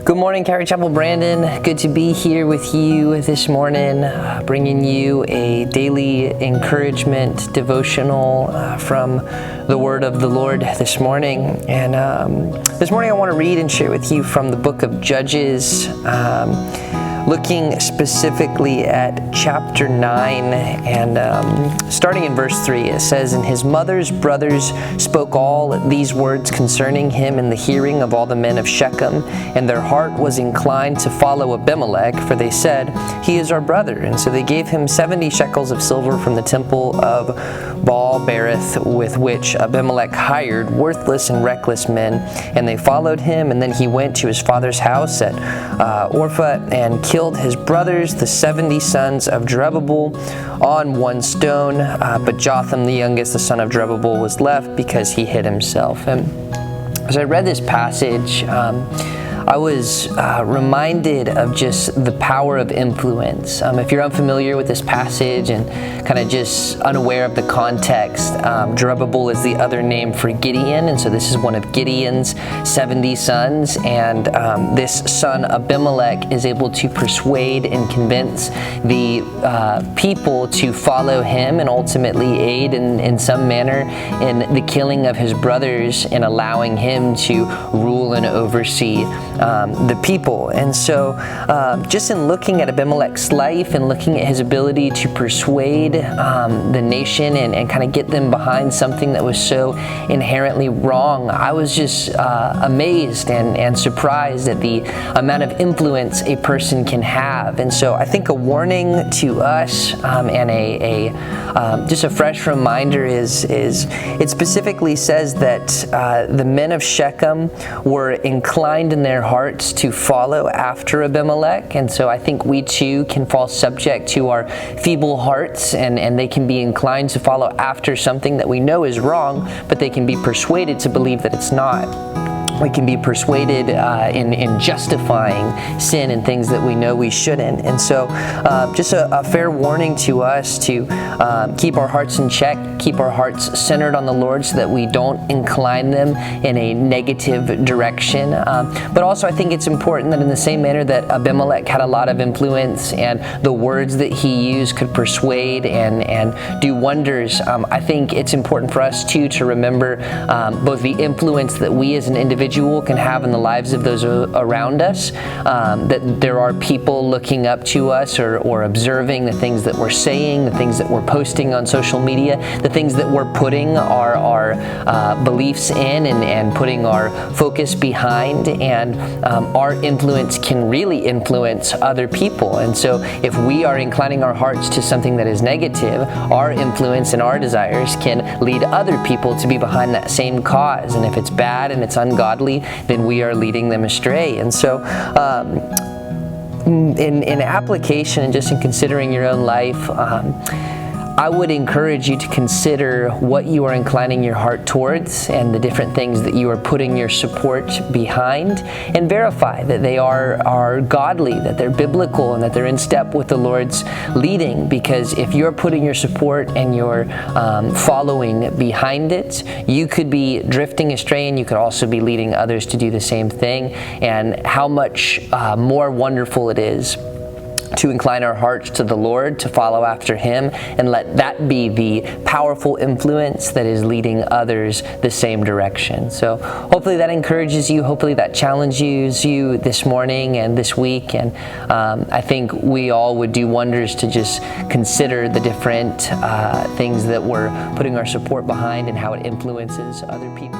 Good morning, Calvary Chapel Brandon. Good to be here with you this morning, bringing you a daily encouragement devotional from the Word of the Lord this morning. And this morning I want to read and share with you from the book of Judges, looking specifically at chapter 9 and starting in verse 3. It says, "And his mother's brothers spoke all these words concerning him in the hearing of all the men of Shechem, and their heart was inclined to follow Abimelech, for they said, 'He is our brother.' And so they gave him 70 shekels of silver from the temple of Baal-berith, with which Abimelech hired worthless and reckless men. And they followed him, and then he went to his father's house at Orpha and killed his brothers, the 70 sons of Jerubbabel, on one stone. But Jotham, the youngest, the son of Jerubbabel, was left because he hid himself." And as I read this passage, I was reminded of just the power of influence. If you're unfamiliar with this passage and kind of just unaware of the context, Jerubbabel is the other name for Gideon, and so this is one of Gideon's 70 sons, and this son Abimelech is able to persuade and convince the people to follow him and ultimately aid in some manner in the killing of his brothers and allowing him to rule and oversee the people. And so just in looking at Abimelech's life and looking at his ability to persuade the nation and kind of get them behind something that was so inherently wrong, I was just amazed and surprised at the amount of influence a person can have. And so I think a warning to us and just a fresh reminder is it specifically says that the men of Shechem were inclined in their hearts to follow after Abimelech. And so I think we too can fall subject to our feeble hearts, and they can be inclined to follow after something that we know is wrong, but they can be persuaded to believe that it's not. We can be persuaded in justifying sin and things that we know we shouldn't. And so just a fair warning to us to keep our hearts in check, keep our hearts centered on the Lord so that we don't incline them in a negative direction. But also I think it's important that in the same manner that Abimelech had a lot of influence and the words that he used could persuade and do wonders, I think it's important for us too to remember both the influence that we as an individual can have in the lives of those around us, that there are people looking up to us or observing the things that we're saying, the things that we're posting on social media, the things that we're putting our beliefs in and putting our focus behind, and our influence can really influence other people. And so if we are inclining our hearts to something that is negative, our influence and our desires can lead other people to be behind that same cause. And if it's bad and it's ungodly, then we are leading them astray. And so in application and just in considering your own life, I would encourage you to consider what you are inclining your heart towards and the different things that you are putting your support behind, and verify that they are godly, that they're biblical, and that they're in step with the Lord's leading. Because if you're putting your support and your following behind it, you could be drifting astray, and you could also be leading others to do the same thing. And how much more wonderful it is to incline our hearts to the Lord, to follow after Him, and let that be the powerful influence that is leading others the same direction. So hopefully that encourages you. Hopefully that challenges you this morning and this week. And I think we all would do wonders to just consider the different things that we're putting our support behind and how it influences other people.